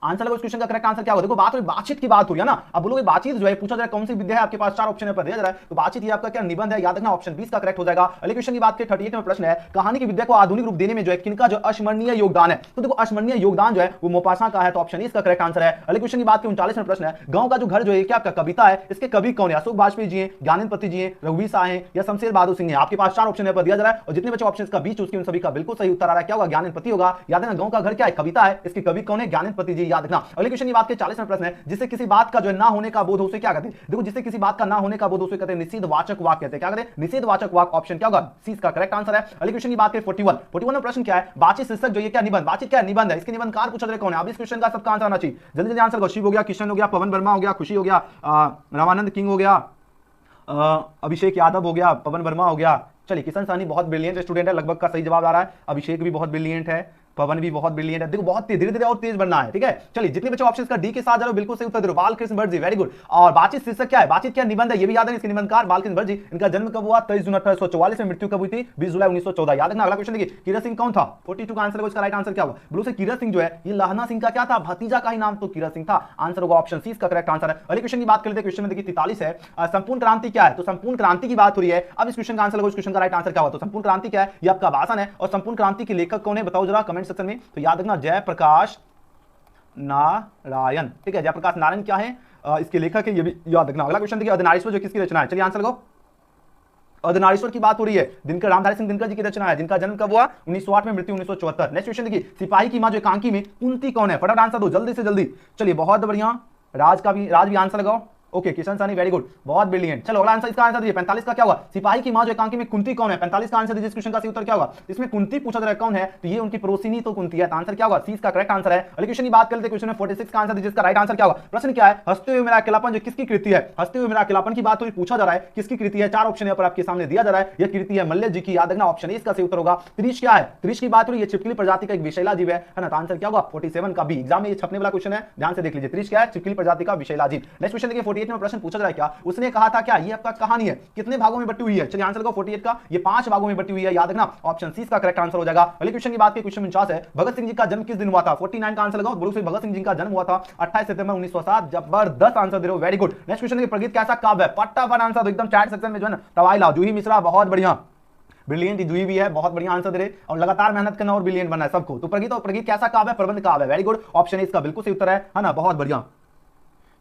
आंसर लगो, इस क्वेश्चन का करेक्ट आंसर क्या होगा। देखो बात बातचीत की बात हो रही है ना, अब बोलोगे बातचीत जो है पूछा जाए कौन सी विद्या है, आपके पास चार ऑप्शन पर दिया जा रहा है, तो बातचीत ये आपका क्या निबंध है, याद रखना ऑप्शन 20 का करेक्ट हो जाएगा। अगले क्वेश्चन की बात करें 38वां प्रश्न है, कहानी की विद्या को आधुनिक रूप देने में जो है किनका जो अस्मरणीय योगदान है, तो देखो अस्मरणीय योगदान जो है वो मोपासना का है, तो ऑप्शन इसका करेक्ट आंसर है। अगले क्वेश्चन की बात करें 39वां प्रश्न है, गांव का जो घर जो है क्या आपका कविता है, इसके कवि कौन है, अशोक वाजपेयी जी हैं, ज्ञानेंद्र जी हैं, रघुवीर साय हैं या शमशेर बहादुर सिंह हैं। आपके पास चार ऑप्शन पर दिया जा रहा है और जितने बच्चे ऑप्शन का बी चूज किए उन सभी का बिल्कुल सही उत्तर आ रहा है, क्या होगा, ज्ञानेंद्र होगा। याद रखना गांव का घर क्या है, कविता है, इसके कवि कौन है, ज्ञानेंद्र जी, याद रखना। अगले क्वेश्चन की बात करें 40वां प्रश्न है, जिससे किसी बात का जो है ना होने का बोध उसे क्या कहते हैं, देखो जिससे किसी बात का ना होने का बोध उसे कहते हैं निषेधवाचक वाक्य कहते हैं, क्या कहते हैं, निषेधवाचक वाक्य, ऑप्शन क्या होगा, सी इसका करेक्ट आंसर है। अगले क्वेश्चन की बात करें 41वां प्रश्न क्या है, बातचीत शीर्षक जो ये क्या निबंध, बातचीत क्या निबंध है, इसके निबंधकार पूछा जाए कौन है। अब इस क्वेश्चन का सबका आंसर आना चाहिए, जल्दी जल्दी आंसर, शिव हो गया, किशन हो गया, पवन वर्मा हो गया, खुशी हो गया, रामानंद किंग हो गया, अभिषेक यादव हो गया, पवन वर्मा हो गया। चलिए किशन सानी बहुत ब्रिलियंट स्टूडेंट है, लगभग का सही जवाब आ रहा है, अभिषेक भी बहुत ब्रिलियंट है, पवन भी बहुत ब्रिलियंट है, देखो बहुत धीरे धीरे और तेज बनना है, ठीक है। चलिए जितने बच्चे ऑप्शंस का डी के साथ जा रहे हो बिल्कुल सही उत्तर दे रहे हो, बालकृष्ण भट्ट जी, वेरी गुड। और बातचीत शीर्षक क्या है, बातचीत क्या निबंध है, ये भी याद है, इसके निबंधकार बालकृष्ण भट्ट जी, इनका जन्म कब हुआ, 23 जून 1844 में, मृत्यु कब हुई थी, 20 जुलाई 1914, याद रखना। अगला क्वेश्चन देखिए, कीरत सिंह कौन था, 42 का आंसर, इसका राइट आंसर क्या होगा, ब्लू से कीरत सिंह जो है ये लहना सिंह का क्या था, भतीजा का ही नाम तो कीरत सिंह था, आंसर होगा ऑप्शन सी इसका करेक्ट आंसर है। अगले क्वेश्चन की बात कर लेते हैं, क्वेश्चन में देखिए 43 है, संपूर्ण क्रांति क्या है, तो संपूर्ण क्रांति की बात हो रही है। अब इस क्वेश्चन का आंसर लगो, इस क्वेश्चन का राइट आंसर क्या होगा, तो संपूर्ण क्रांति क्या है, ये आपका भाषण है और संपूर्ण क्रांति के लेखक कौन है बताओ जरा कमेंट सेक्शन में, तो याद रखना जयप्रकाश नारायण, ठीक है, जयप्रकाश नारायण क्या है, इसके लेखक है, ये भी याद रखना। अगला क्वेश्चन देखिए, अर्धनारीश्वर जो किसकी रचना है, चलिए आंसर लगाओ। अर्धनारीश्वर की बात हो रही है, दिनकर रामधारी सिंह दिनकर जी की रचना है, जिनका जन्म कब हुआ, 1908 में, मृत्यु 1974। नेक्स्ट क्वेश्चन देखिए, सिपाही की मां जो एकांकी में कुंती कौन है, फटाफट आंसर दो जल्दी से जल्दी। चलिए बहुत बढ़िया, राज भी आंसर लगाओ, ओके किशन सानी वेरी गुड, बहुत ब्रिलियंट। चलो अगला आंसर, इसका आंसर दीजिए 45 का क्या होगा? सिपाही की मां जो एकांकी में कुंती कौन है? 45 का आंसर दीजिए। इस क्वेश्चन का सही उत्तर क्या होगा? इसमें कुंती पूछा जा रहा है कौन है, तो ये उनकी पड़ोसिनी तो कुंती है, तो आंसर क्या होगा? सी इसका करेक्ट आंसर है। अगले क्वेश्चन की बात करते हैं, क्वेश्चन में 46 का आंसर दीजिए। इसका राइट आंसर क्या होगा? प्रश्न क्या है? हंसते हुए मेरा अकेलापन जो किसकी कृति है? हंसते हुए मेरा अकेलापन की बात हुई, पूछा जा रहा है किसकी कृति है? चार ऑप्शन यहाँ पर आपके सामने दिया जा रहा है, यह कृति है मल्ल जी की, याद रखना ऑप्शन ए इसका सही उत्तर होगा। त्रिश क्या है? त्रिश की बात हुई, ये छिपकली प्रजाति का एक विषैला जीव है ना, तो आंसर क्या होगा? 47 का बी। एग्जाम में ये छपने वाला क्वेश्चन है, ध्यान से देख लीजिए। त्रिश क्या है? छिपकली प्रजाति का विषैला जीव। नेक्स्ट क्वेश्चन देखिए 48 में प्रश्न पूछा जा रहा है क्या? उसने कहा था क्या, ये आपका कहानी है कितने भागों में बटी हुई है? चलिए आंसर को 48 का, ये 5 भागों में बटी हुई है, याद रखना ऑप्शन सी इसका करेक्ट आंसर हो जाएगा। अगले क्वेश्चन की बात की, क्वेश्चन 49 है, भगत सिंह जी का जन्म किस दिन हुआ था? 49 का आंसर लगाओ, बोलो सही। भगत सिंह जी का जन्म हुआ था 28 सितंबर 1907। जबरदस्त आंसर दे रहे हो, वेरी गुड। नेक्स्ट क्वेश्चन, प्रगीत कैसा काव्य है? फटाफट आंसर दो एकदम, चैट सेक्शन में जो है ना तवाई लाओ। जूही मिश्रा बहुत बढ़िया, ब्रिलियंट जूही भी है, बहुत बढ़िया आंसर दे रहे और लगातार मेहनत करना और ब्रिलियंट बनना है सबको। तो प्रगीत, और प्रगीत कैसा काव्य है? प्रबंध काव्य, वेरी गुड, ऑप्शन ए इसका बिल्कुल सही उत्तर है ना, बहुत बढ़िया।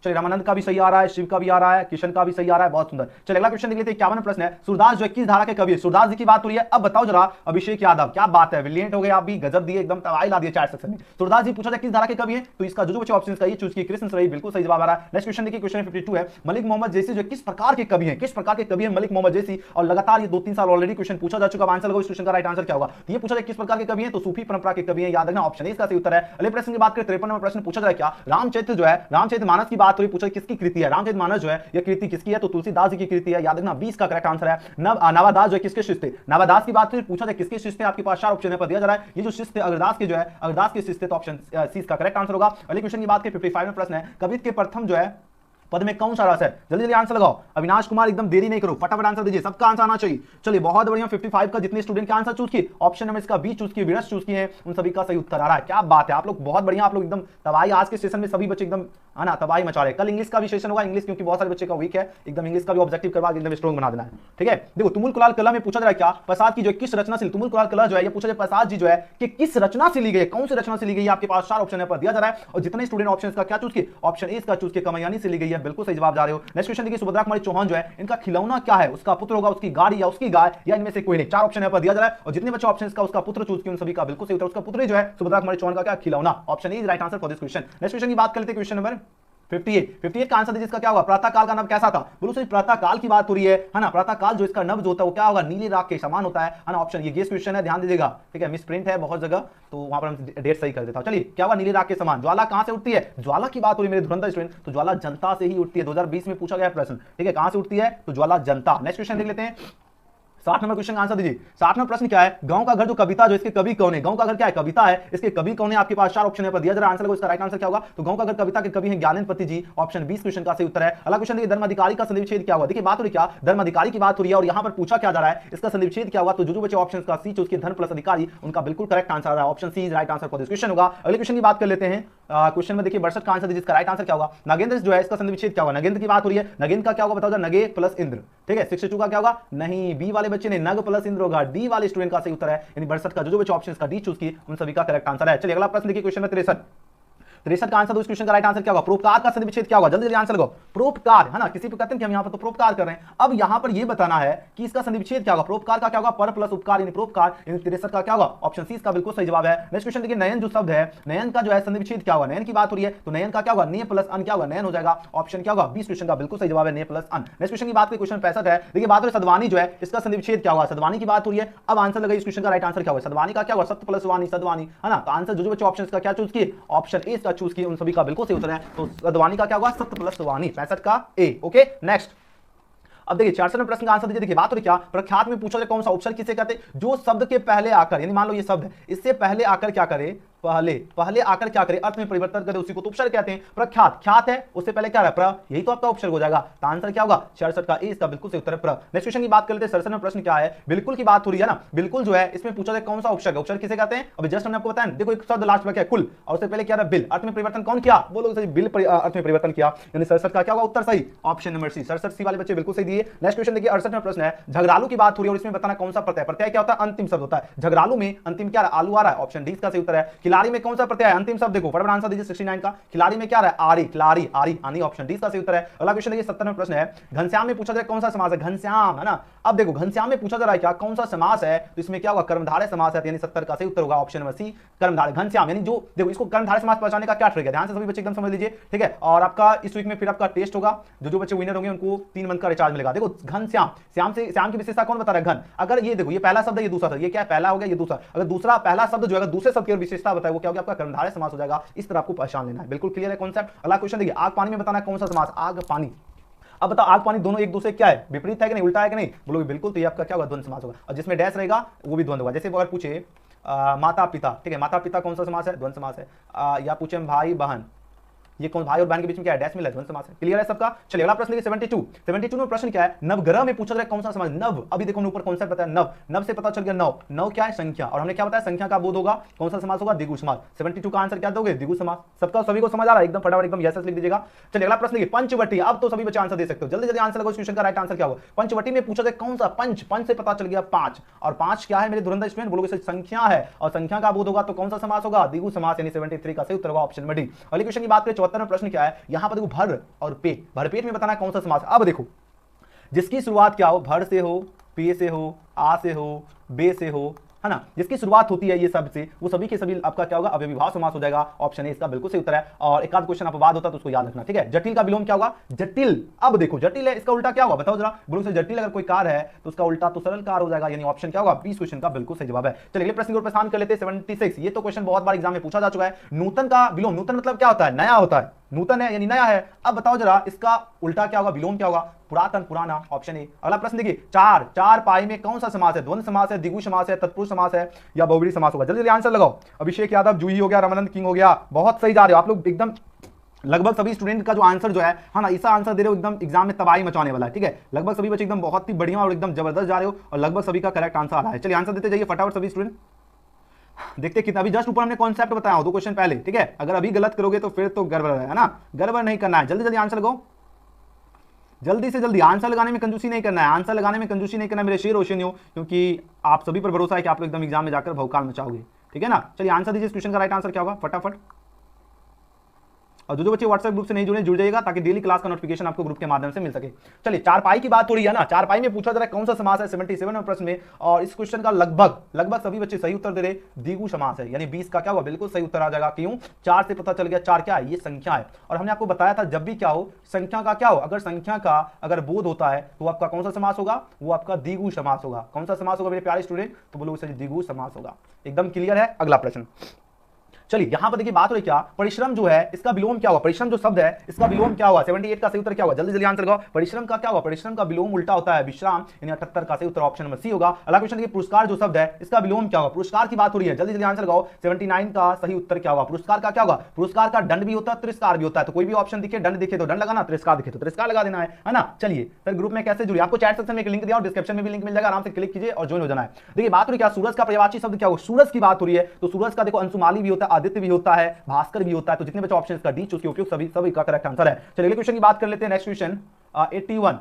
चलिए रामानंद का भी सही आ रहा है, शिव का भी आ रहा है, किशन का भी सही आ रहा है, बहुत सुंदर। चलिए अगला क्वेश्चन देख लेते हैं। 51 प्रश्न है, सूरदास जो 21 धारा के कवि है, सूरदास जी की बात हो रही है। अब बताओ जरा अभिषेक यादव, क्या बात है, ब्रिलियंट हो गए आप भी, गजब दिए एकदम, तबाही ला दिए चैट सेक्शन में। सूरदास जी पूछा था किस धारा के कवि है, तो इसका जो बच्चे ऑप्शन का ये चूज किए, कृष्ण सही, बिल्कुल सही जवाब आ रहा है। नेक्स्ट क्वेश्चन देखिए, क्वेश्चन 52 है, मलिक मोहम्मद जैसी जो किस प्रकार के कवि है? किस प्रकार के कवि है मलिक मोहम्मद जैसी? और लगातार ये 2-3 साल ऑलरेडी क्वेश्चन पूछा जा चुका है। आंसर लगाओ, इस क्वेश्चन का राइट आंसर क्या होगा? तो ये पूछा जाए किस प्रकार के कवि है, तो सूफी परंपरा के कवि है, याद रखना ऑप्शन ए इसका सही उत्तर है। अगले प्रश्न की बात करें 53 में प्रश्न पूछा जाए क्या, रामचरित्र जो है, रामचरितमानस की बात हुई, पूछा किसकी कृति है? रामचरितमानस जो है यह कृति किसकी है? तो तुलसीदास जी की कृति है, याद रखना 20 का करेक्ट आंसर है। नवादास जो है किसके शिष्य थे? नवादास की बात हुई, पूछा जाए किसके शिष्य थे? आपके पास 4 ऑप्शन पर दिया जा रहा है, ये जो शिष्य थे अग्रदास के जो है, अग्रदास के शिष्य थे, तो ऑप्शन सी इसका करेक्ट आंसर होगा। अगले क्वेश्चन की बात करें 55 में प्रश्न है, कवित्व के प्रथम जो है पद में कौन सा रस है? जल्दी जल्दी आंसर लगाओ। अविनाश कुमार एकदम देरी नहीं करो, फटाफट आंसर दीजिए, सबका आंसर आना चाहिए। चलिए बहुत बढ़िया, 55 का जितने स्टूडेंट के आंसर चूज किए, ऑप्शन नंबर इसका बी चूज किए, विरस चूज किए हैं, उन सभी का सही उत्तर आ रहा है। क्या बात है, आप लोग बहुत बढ़िया, आप लोग एकदम तबाही। आज के सेशन में सभी बच्चे एकदम है ना तबाही मचा रहे। कल इंग्लिश का भी सेशन होगा, इंग्लिश क्योंकि बहुत सारे बच्चे का वीक है, एकदम इंग्लिश का भी ऑब्जेक्टिव करवा एकदम स्ट्रॉन्ग बना देना है, ठीक है। देखो तुमुल कुलाल कला में पूछा जा रहा है क्या, प्रसाद की जो किस रचना से, तुमुल कुलाल कला जो है ये पूछा जाए प्रसाद जी जो है कि किस रचना से ली गई है, कौन सी रचना से ली गई है? आपके पास 4 ऑप्शन पर दिया जा रहा है, और जितने स्टूडेंट ऑप्शन का क्या चूज किए, ऑप्शन ए इसका चूज किए, कमयानी से ली गई है, बिल्कुल सही जवाब जा रहे हो। नेक्स्ट क्वेश्चन देखिए, सुभद्रा कुमारी चौहान जो है इनका खिलौना क्या है? उसका पुत्र होगा, उसकी गाड़ी या उसकी गाय, या इनमें से कोई नहीं। 4 ऑप्शन पर दिया जा रहा है, और जितने बच्चे ऑप्शन का उसका पुत्र चूज किए उन सभी का बिल्कुल सही उत्तर, उसका पुत्र जो है सुभद्रा कुमारी चौहान का क्या? खिलौना, option A is right answer for this question. Next question की बात करते हैं, क्वेश्चन नंबर 58 का आंसर दीजिए, इसका क्या होगा? प्रातः काल का नभ कैसा था? बोलो सही, प्रातः काल की बात हो रही है ना, प्रातः काल जो इसका नभ जो होता है वो क्या होगा? नीले राग के समान होता है ना, ऑप्शन ये गेस क्वेश्चन है, ध्यान दीजिएगा, ठीक है, मिस प्रिंट है बहुत जगह, तो वहां पर हम डेट सही कर देता हूं। चलिए क्या होगा? नीले राग के समान। ज्वाला कहां से उठती है? ज्वाला की बात हो रही है मेरे धुरंधर स्टूडेंट, तो ज्वाला जनता से ही उठती है, 2020 में पूछा गया प्रश्न, ठीक है, कहां से उठती है? तो ज्वाला जनता। नेक्स्ट क्वेश्चन देख लेते हैं, 60 नंबर क्वेश्चन का आंसर दीजिए। 60 नंबर प्रश्न क्या है, गांव का घर जो कविता जो इसके कवि कौन है? गांव का घर क्या है? कविता है, इसके कवि कौन है? आपके पास 4 ऑप्शन पर दिया जा रहा है, आंसर को इसका राइट आंसर क्या होगा? तो गांव का घर कविता के कवि हैं ज्ञानेन्द्र जी, ऑप्शन 20 क्वेश्चन का सही उत्तर है। अगला क्वेश्चन देखिए, धर्माधिकारी का संधिविच्छेद क्या हुआ? देखिए बात हो रही क्या, धर्माधिकारी की बात हो रही है, और यहां पर पूछा क्या जा रहा है, इसका संधिविच्छेद क्या हुआ? तो जो बच्चे ऑप्शन का सी चूज किए, धर्म प्लस अधिकारी, उनका बिल्कुल करेक्ट आंसर आ रहा है, option C is right answer for this question होगा। अगले क्वेश्चन की बात कर लेते हैं, क्वेश्चन में देखिए 62 का आंसर दीजिए, इसका राइट आंसर क्या होगा? नागेंद्र जो है इसका संधिविच्छेद क्या होगा? नगेंद्र की बात हो रही है, नगेंद्र का क्या होगा बताओ? नगे प्लस इंद्र, ठीक है। 62 का क्या होगा? नहीं, बी वाले बच्चे ने नग प्लस इंद्र होगा, डी वाले स्टूडेंट का सही उत्तर है, यानी 62 का जो बच्चे ऑप्शन का डी चूज की उन सभी का करेक्ट आंसर है। चलिए अगला प्रश्न देखिए, क्वेश्चन में 63 का आंसर दो, इस क्वेश्चन का राइट आंसर क्या होगा? परोपकार का संधिविच्छेद क्या होगा? जल्दी जल्दी आंसर लगाओ। परोपकार है ना, किसी पे कहते हैं कि हम यहां पर तो परोपकार कर रहे हैं, अब यहां पर ये बताना है कि इसका संधिविच्छेद क्या होगा? परोपकार का क्या होगा? पर प्लस उपकार यानी परोपकार, यानी 63 का क्या होगा? ऑप्शन सी इसका बिल्कुल सही जवाब है। नेक्स्ट क्वेश्चन देखिए, नयन जो शब्द है, नयन का जो है संधिविच्छेद क्या होगा? नयन की बात हो रही है, तो नयन का क्या होगा? ने प्लस अन क्या होगा? नयन हो जाएगा, ऑप्शन क्या होगा? 20 क्वेश्चन का बिल्कुल सही जवाब है, ने प्लस अन। नेक्स्ट क्वेश्चन की बात करें, क्वेश्चन 65 है, देखिए बात हो रही सद्वानी जो है इसका संधिविच्छेद क्या होगा? सद्वानी की बात हो रही है, अब आंसर लगाइए, इस क्वेश्चन का राइट आंसर क्या होगा? सद्वानी का क्या होगा? सत्य प्लस वानी, सद्वानी है ना, तो आंसर जो बच्चे ऑप्शन का क्या चूज किए, ऑप्शन ए इसका चूज किए, उन सभी का बिल्कुल सही उत्तर है, तो सद्वानी का क्या होगा? सत्य प्लस वानी, 65 का ए। ओके नेक्स्ट, अब देखिए 64 प्रश्न का आंसर दीजिए। देखिए बात हो रही क्या, प्रख्यात में पूछा जाए कौन सा उपसर्ग किसे कहते हैं? जो शब्द के पहले आकर, यानी मान लो ये शब्द है, इससे पहले आकर क्या करे? पहले आकर क्या करे? अर्थ में परिवर्तन करे, उसी को तो उपसर्ग कहते हैं। प्रख्यात, ख्यात है, उससे पहले क्या है? प्र, यही तो आपका उपसर्ग हो जाएगा, तो आंसर क्या होगा? 66 का ए इसका बिल्कुल सही उत्तर है, प्र। नेक्स्ट क्वेश्चन की बात कर लेते हैं, 67 में प्रश्न क्या है? बिल्कुल की बात हो रही है ना, बिल्कुल जो है इसमें पूछा जाए कौन सा उपसर्ग है? उपसर्ग किसे कहते हैं? अभी जस्ट हमने आपको बताया, देखो एक शब्द लास्ट में क्या है? कुल, और उससे पहले क्या है? बिल। अर्थ में परिवर्तन कौन किया? बोलो बिल अर्थ में परिवर्तन किया, यानी 67 का क्या होगा उत्तर? सही, ऑप्शन नंबर सी, 67 सी वाले बच्चे बिल्कुल सही दिए। नेक्स्ट क्वेश्चन देखिए, 68 में प्रश्न है, झगड़ालू की बात हो रही है, और इसमें बताना कौन सा प्रत्यय? प्रत्यय क्या होता है? अंतिम शब्द होता है। झगड़ालू में अंतिम क्या? आलू आ रहा है, ऑप्शन डी इसका सही उत्तर है। खिलाड़ी में कौन सा प्रत्यय है? अंतिम शब्द देखो, फटाफट आंसर दीजिए 69 का। खिलाड़ी में क्या रहा है? आरी, खिलाड़ी, आरी, आनी, ऑप्शन डी इसका सही उत्तर है। अगला क्वेश्चन देखिए 70वां प्रश्न है, घनश्याम में पूछा जाए कौन सा समास है? घनश्याम, है ना। अब देखो घनश्याम में पूछा जा रहा है क्या कौन सा समास है, तो इसमें क्या होगा? कर्मधारय समास है, यानी 70 का सही उत्तर होगा ऑप्शन नंबर सी, कर्मधारय। घनश्याम यानी जो देखो इसको कर्मधारय समास पहचानने का क्या ट्रिक है, ध्यान से सभी बच्चे एकदम समझ लीजिए, ठीक है। और आपका इस वीक में फिर आपका टेस्ट होगा, जो बच्चे विनर होंगे उनको 3 मंथ का रिचार्ज मिलेगा। देखो घनश्याम, श्याम से श्याम की विशेषता कौन बता रहा है? घन। अगर ये देखो ये पहला शब्द है, ये दूसरा शब्द, ये क्या है? पहला हो गया, ये दूसरा। अगर दूसरा पहला शब्द जो है दूसरे शब्द की विशेषता बताए वो क्या होगा? आपका कर्मधारय समास हो जाएगा। इस तरह आपको पहचान लेना है। बिल्कुल क्लियर है कॉन्सेप्ट। अगला क्वेश्चन देखिए, आग पानी में बताना कौन सा समास? आग पानी। अब बताओ आग पानी दोनों एक दूसरे क्या है? विपरीत है कि नहीं, उल्टा है कि नहीं? बोलोगे बिल्कुल, तो ये आपका क्या होगा? द्वंद्व समास होगा। और जिसमें डैश रहेगा वो भी द्वंद्व होगा। जैसे अगर पूछे माता पिता, ठीक है, माता पिता कौन सा समास है? द्वंद्व समास है। या पूछे भाई बहन, ये कौन भाई और बहन के बीच में क्या है? डैश मिला है, द्वंद्व समास है। क्लियर है सबका? चलिए अगला प्रश्न देखिए 72 में प्रश्न क्या है? नवग्रह में पूछा जाए कौन सा समास? नव, अभी देखो ऊपर कॉन्सेप्ट बताया नव, नव से पता चल गया नव, नव क्या है? संख्या। और हमने क्या बताया? संख्या का बोध होगा, कौन सा समास होगा? द्विगु समास। 72 का आंसर क्या दोगे? द्विगु समास। सबका सभी को समझ आ रहा है? एकदम फटाफट एकदम यस लिख दीजिएगा। चलिए अगला प्रश्न देखिए, पंचवटी। अब तो सभी बच्चे आंसर दे सकते हो, जल्दी जल्दी आंसर लगाओ। इस क्वेश्चन का राइट आंसर क्या होगा? पंचवटी में पूछा जाए कौन सा? पंच, पंच से पता चल गया 5, और 5 क्या है मेरे धुरंधर स्टूडेंट? बोलोगे संख्या है, और संख्या का बोध होगा तो कौन सा समास होगा? द्विगु समास, यानी 73 का सही उत्तर होगा ऑप्शन नंबर डी। अगले क्वेश्चन की बात करें 74वां प्रश्न क्या है? यहां पर देखो भर और पे, भरपेट में बताना कौन सा समास। अब देखो जिसकी शुरुआत क्या हो? भर से हो, पे से हो, आ से हो, बे से हो, है ना, जिसकी शुरुआत होती है ये सब से, वो सभी के सभी आपका क्या होगा? अव्ययीभाव समास हो जाएगा। ऑप्शन ए इसका बिल्कुल सही उत्तर है। और एक आध क्वेश्चन अपवाद होता है तो उसको याद रखना, ठीक है। जटिल का विलोम क्या होगा? जटिल। अब देखो जटिल है, इसका उल्टा क्या होगा? बताओ जरा। बोलो से जटिल अगर कोई कार है तो उसका उल्टा तो सरल कार हो जाएगा, यानी ऑप्शन क्या होगा? 20 क्वेश्चन का बिल्कुल सही जवाब है। चलिए अगले प्रश्न को प्रस्थान कर लेते हैं 76। ये तो क्वेश्चन बहुत बार एग्जाम में पूछा जा चुका है। नूतन का विलोम, नूतन मतलब क्या होता है? नया होता है, नूतन है यानी नया है। अब बताओ जरा इसका उल्टा क्या होगा? विलोम क्या होगा? पुरातन, पुराना, ऑप्शन ए। अगला प्रश्न देखिए, चार पाई में कौन सा समास है? द्वंद्व समास है, द्विगु समास है, तत्पुरुष समास है, या बहुब्रीहि समास होगा? जल्दी जल्दी आंसर लगाओ। अभिषेक यादव, जूही हो गया, रामानंद किंग हो गया, बहुत सही जा रहे हो आप लोग एकदम। लगभग सभी स्टूडेंट का जो आंसर जो है ना, ऐसा आंसर दे रहे हो एकदम एग्जाम में तबाही मचाने वाला है, ठीक है। लगभग सभी बच्चे एकदम बहुत ही बढ़िया और एकदम जबरदस्त जा रहे हो, और लगभग सभी का करेक्ट आंसर आ रहा है। चलिए आंसर देते जाइए फटाफट सभी स्टूडेंट। देखते कितना, अभी जस्ट ऊपर हमने कॉन्सेप्ट बताया 2 क्वेश्चन पहले, ठीक है। अगर अभी गलत करोगे तो फिर तो गड़बड़ है ना, गड़बड़ नहीं करना है। जल्दी जल्दी आंसर लगाओ, जल्दी से जल्दी। आंसर लगाने में कंजूसी नहीं करना है, आंसर लगाने में कंजूसी नहीं करना मेरे शेर रोशनियों, क्योंकि आप सभी पर भरोसा है कि आप लोग एकदम एग्जाम में जाकर भौकाल मचाओगे, ठीक है ना। चलिए आंसर दीजिए, इस क्वेश्चन का राइट आंसर क्या होगा? फटाफट। और जो बच्चे व्हाट्सएप ग्रुप से नहीं जुड़े, जुड़ जाइएगा ताकि डेली क्लास का नोटिफिकेशन आपको ग्रुप के माध्यम से मिल सके। चलिए चारपाई की बात हो रही है ना, चारपाई में पूछा जा रहा है कौन सा समास है 77वें प्रश्न में, और इस क्वेश्चन का लगभग सभी बच्चे सही उत्तर दे रहे, द्विगु समास है, यानी 20 का क्या होगा? बिल्कुल सही उत्तर आ जाएगा। क्यों? 4 से पता चल गया, 4 क्या है? ये संख्या है। और हमने आपको बताया था जब भी क्या हो, संख्या का क्या हो, अगर संख्या का अगर बोध होता है तो आपका कौन सा समास होगा? वो आपका द्विगु समास होगा। कौन सा समास होगा मेरे प्यारे स्टूडेंट? तो बोलो द्विगु समास होगा। एकदम क्लियर है। अगला प्रश्न चलिए यहां पर देखिए बात हो रही क्या? परिश्रम जो है इसका विलोम क्या होगा? परिश्रम जो शब्द है इसका विलोम क्या होगा? 78 का सही उत्तर क्या होगा? जल्दी जल्दी आंसर लगाओ। परिश्रम का क्या होगा? परिश्रम का विलोम उल्टा होता है विश्राम, यानी 78 का सही उत्तर ऑप्शन नंबर सी होगा। अगला क्वेश्चन देखिए, पुरस्कार जो शब्द है इसका विलोम क्या होगा? पुरस्कार की बात हो रही है, जल्दी जल्दी आंसर लगाओ। 79 का सही उत्तर क्या होगा? पुरस्कार का क्या होगा? पुरस्कार का दंड भी होता है, तिरस्कार भी होता है। तो कोई भी ऑप्शन दिखे, दंड दिखे तो दंड लगाना, तिरस्कार दिखे तो तिरस्कार लगा देना है ना। चलिए सर ग्रुप में कैसे जुड़िए? आपको चैट सेक्शन में एक लिंक दिया और डिस्क्रिप्शन में भी लिंक मिल जाएगा, आराम से क्लिक कीजिए और ज्वाइन हो जाना है। देखिए बात हो रही क्या? सूरज का पर्यायवाची शब्द क्या होगा? सूरज की बात हो रही है तो सूरज का देखो अंशुमाली भी होता है, आदित्य भी होता है, भास्कर भी होता है। तो जितने बच्चे ऑप्शन का डी चूज किए उपयुक्त सभी का करेक्ट आंसर है। चलिए क्वेश्चन की बात कर लेते हैं। Next question 81।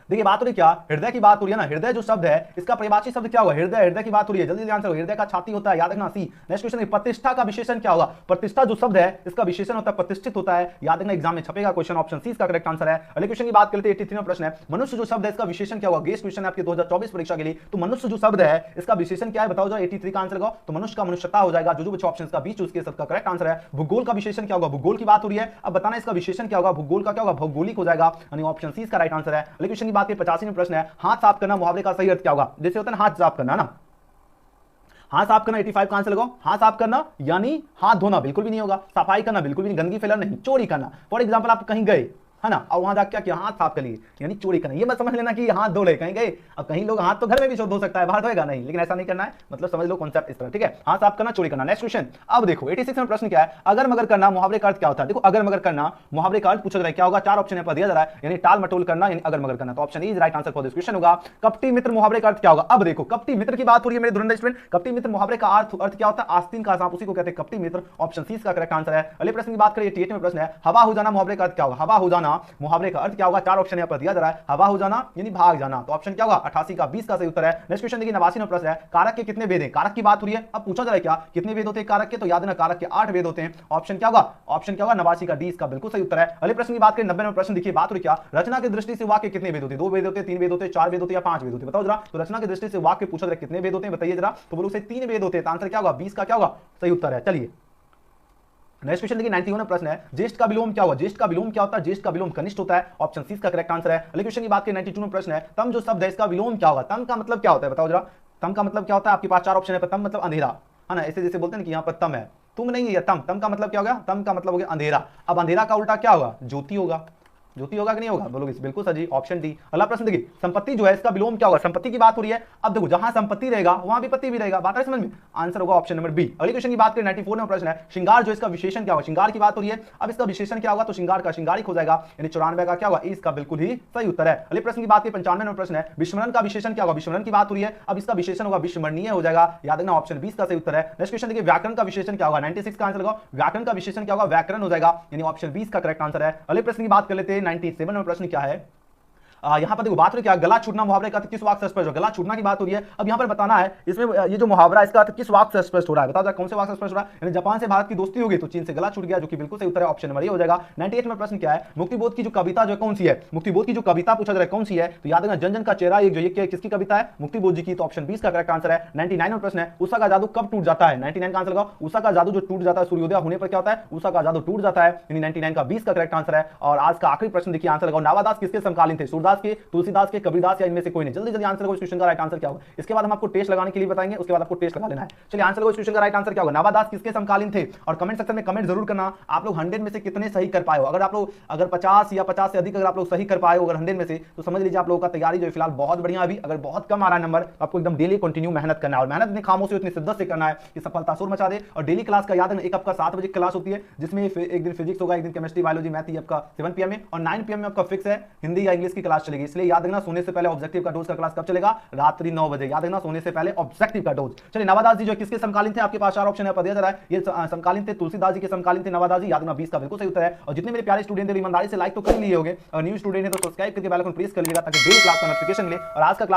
देखिए बात हो रही क्या? हृदय की बात हो रही है ना। हृदय जो शब्द है इसका पर्यायवाची शब्द क्या होगा? हृदय, हृदय की बात हो रही है, जल्दी जल्दी आंसर हो। हृदय का छाती होता है, याद रखना सी। नेक्स्ट क्वेश्चन, प्रतिष्ठा का विशेषण क्या होगा? प्रतिष्ठा जो शब्द है इसका विशेषण होता है प्रतिष्ठित होता है, याद रखना एग्जाम में छपेगा क्वेश्चन, ऑप्शन सी इसका करेक्ट आंसर है। अगले क्वेश्चन की बात करते हैं 83वां प्रश्न है, मनुष्य जो शब्द है इसका विशेषण क्या होगा? गेस्ट क्वेश्चन है आपके 2024 परीक्षा के लिए। तो मनुष्य जो शब्द है इसका विशेषण क्या है बताओ जरा। 83 का आंसर लगाओ। तो मनुष्य का मनुष्यता हो जाएगा। जो बच्चे ऑप्शन का बी चूज किए सबका करेक्ट आंसर है। भूगोल का विशेषण क्या होगा? भूगोल की बात हो रही है, अब बताना इसका विशेषण क्या होगा? भूगोल का क्या होगा? भौगोलिक हो जाएगा, यानी ऑप्शन सी इसका राइट आंसर है। अगले क्वेश्चन की बात करें 85वां प्रश्न है, हाथ साफ करना मुहावरे का सही अर्थ क्या होगा? जैसे होता है ना हाथ साफ करना ना, हाथ साफ करना 85 का आंसर लगाओ। हाथ साफ करना यानी हाथ धोना बिल्कुल भी नहीं होगा, सफाई करना बिल्कुल भी नहीं, गंदगी फैलाना नहीं, चोरी करना। फॉर एग्जांपल आप कहीं गए है ना, और वहां जाकर क्या किया? हाथ साफ कर लिए, यानी चोरी करना। ये मत समझ लेना कि हाथ धो ले कहीं गए। अब कहीं लोग हाथ तो घर में भी धो सकता है, बाहर धोएगा नहीं, लेकिन ऐसा नहीं करना है, मतलब समझ लो कॉन्सेप्ट इस तरह, ठीक है। हाथ साफ करना, चोरी करना। नेक्स्ट क्वेश्चन अब देखो 86 में प्रश्न क्या है? अगर मगर करना मुहावरे का अर्थ क्या होता है? देखो अगर मगर करना मुहावरे का अर्थ पूछा जा रहा है क्या होगा? 4 ऑप्शन पर दिया जा रहा है, यानी टाल मटोल करना, यानी अगर मगर करना। तो option is right answer for this question होगा। कपटी मित्र मुहावरे का अर्थ क्या होगा? अब देखो कपटी मित्र की बात हो रही है मेरे धुरंधर स्टूडेंट। कपटी मित्र मुहावरे का अर्थ क्या होता है? आस्तीन का सांप, उसी को कहते हैं कपटी मित्र। ऑप्शन सी इसका करेक्ट आंसर है। अगले प्रश्न की बात करें 88 में प्रश्न है, हवा हो जाना मुहावरे का अर्थ क्या होगा? हवा हो जाना होगा। मुहावरे का अर्थ क्या होगा? 4 ऑप्शन यहाँ पर दिया जा रहा है, हवा हो जाना यानी भाग जाना। तो ऑप्शन क्या होगा? 88 का 20 का सही उत्तर है। नेक्स्ट क्वेश्चन देखिए 89 नंबर प्रश्न है, कारक के कितने भेद हैं? कारक की बात हो रही है, अब पूछा जा रहा है क्या कितने भेद होते हैं कारक के, तो याद रखना कारक के 8 भेद होते हैं। ऑप्शन क्या होगा? ऑप्शन क्या होगा? 89 का 20 का बिल्कुल सही उत्तर है। अगले प्रश्न की बात करें 90 नंबर प्रश्न, देखिए बात हो रही क्या, रचना की दृष्टि से वाक्य कितने भेद होते हैं? 2 भेद होते हैं, 3 भेद होते हैं, 4 भेद होते हैं या 5 भेद होते हैं? बताओ जरा। तो रचना की दृष्टि से वाक्य पूछा जा रहा है कितने भेद होते हैं, बताइए जरा। तो बोलो से 3 भेद होते हैं, तो आंसर क्या होगा? 20 का क्या होगा? सही उत्तर है। चलिए नेक्स्ट क्वेश्चन देखिए 91 प्रश्न है, ज्येष्ठ का विलोम क्या होगा? ज्येष्ठ का विलोम क्या होता है? ज्येष्ठ का विलोम कनिष्ठ होता है। ऑप्शन सी का करेक्ट आंसर है। अगले क्वेश्चन की बात करें 92 में प्रश्न है, तम जो शब्द है इसका विलोम क्या होगा? तम का मतलब क्या होता है? बताओ जरा। तम का मतलब क्या होता है? आपके पास 4 ऑप्शन है। तम मतलब अंधेरा है ना, ऐसे जैसे बोलते हैं कि यहाँ पर तम है, तुम नहीं है तम। तम का मतलब क्या हो गया? तम का मतलब हो गया अंधेरा। अब अंधेरा का उल्टा क्या होगा? ज्योति होगा। ज्योति होगा कि नहीं होगा? बोलोगे बिल्कुल सर जी, ऑप्शन डी। अगला प्रश्न देखिए, संपत्ति जो है इसका विलोम क्या होगा? संपत्ति की बात हो रही है, अब देखो जहां संपत्ति रहेगा वहां विपत्ति भी रहेगा, बात है समझ में? आंसर होगा ऑप्शन नंबर बी। अगले क्वेश्चन की बात करें 94 नंबर प्रश्न है, श्रृंगार जो इसका विशेषण क्या होगा? श्रृंगार की बात हो रही है, अब इसका विशेषण क्या होगा? तो श्रृंगार का श्रृंगारिक हो जाएगा, यानी 94 का क्या होगा? इसका बिल्कुल ही सही उत्तर है। अगले प्रश्न की बात करें 95 नंबर प्रश्न है, विस्मरण का विशेषण क्या होगा? विस्मरण की बात हो रही है, अब इसका विशेषण होगा विस्मरणीय हो जाएगा, याद रखना ऑप्शन 20 का सही उत्तर है। नेक्स्ट क्वेश्चन देखिए, व्याकरण का विशेषण क्या होगा? 96 का आंसर होगा, व्याकरण का विशेषण क्या होगा? व्याकरण हो जाएगा, यानी ऑप्शन 20 का करेक्ट आंसर है। अगले प्रश्न की बात कर लेते हैं 97 नंबर प्रश्न क्या है, यहां पर देखो बात हो रही है क्या, गला छूटना मुहावरे का अर्थ किस वाक्य से स्पष्ट हो? गला छूटना की बात हो रही है, अब यहां पर बताना है इसमें ये जो मुहावरा इसका अर्थ किस वाक्य से स्पष्ट हो रहा है? बताओ जरा कौन से वाक्य से स्पष्ट हो रहा है? यानी जापान से भारत की दोस्ती हो गई तो चीन से गला छूट गया, जो कि बिल्कुल सही उत्तर है, ऑप्शन नंबर ए हो जाएगा। 98 में प्रश्न क्या है, मुक्तिबोध की जो कविता जो कौन सी है? मुक्तिबोध की जो कविता पूछा जा रहा है कौन सी है? तो याद रखना जन जन का चेहरा एक जो ये किसकी कविता है? मुक्तिबोध जी की, तो ऑप्शन 20 का करेक्ट आंसर है। 99 में प्रश्न है, उषा का जादू कब टूट जाता है? 99 का आंसर लगाओ, उषा का जादू जो टूट जाता है सूर्योदय होने पर क्या होता है? उषा का जादू टूट जाता है, यानी 99 का 20 का करेक्ट आंसर है। और आज का आखिरी प्रश्न देखिए, आंसर लगाओ, नावादास किसके समकालीन थे? सूरदास के, तुलसीदास के, कबीरदास या इनमें से कोई नहीं? जल्दी जल्दी आंसर लगाओ, इस क्वेश्चन का राइट आंसर क्या होगा? इसके बाद हम आपको टेस्ट लगाने के लिए बताएंगे, उसके बाद आपको टेस्ट लगा लेना है। चलिए आंसर लगाओ, इस क्वेश्चन का राइट आंसर क्या होगा? नावादास किसके समकालीन थे? और कमेंट सेक्शन में कमेंट जरूर करना, आप लोग 100 में से कितने सही कर पाए हो। अगर आप लोग 50 या 50 से अधिक अगर आप लोग सही कर पाए हो अगर 100 में से, तो समझ लीजिए आप लोगों का तैयारी जो है फिलहाल बहुत बढ़िया। अभी अगर बहुत कम आ रहा है नंबर, तो आपको एकदम डेली कंटिन्यू मेहनत करना है, और मेहनत इतनी खामोशी इतनी शिद्दत से करना है कि सफलता शोर मचा दे। और डेली क्लास का याद रखना, एक आपका 7 बजे क्लास होती है, जिसमें एक दिन फिजिक्स होगा, एक दिन केमिस्ट्री बायोलॉजी मैथ, ये आपका 7 PM में, और 9 PM में आपका फिक्स है हिंदी या इंग्लिश की क्लास चलेगी। इसलिए याद रखना सोने से पहले ऑब्जेक्टिव का डोज का क्लास कब चलेगा? रात्रि 9 बजे, याद रखना सोने से पहले ऑब्जेक्टिव का डोज। चलिए नवादास जी जो किसके समकालीन थे? आपके पास 4 ऑप्शन है, पर दिया जा रहा है ये समकालीन थे, तुलसीदास जी के समकालीन थे नवादास जी, याद रखना 20 का बिल्कुल सही उत्तर है। और जितने मेरे प्यारे स्टूडेंट ईमानदारी से लाइक तो कर लिए होंगे, और न्यू स्टूडेंट है तो सब्सक्राइब करके बेल आइकन प्रेस कर लीजिएगा ताकि डेली क्लास का नोटिफिकेशन मिले। और आज का क्लास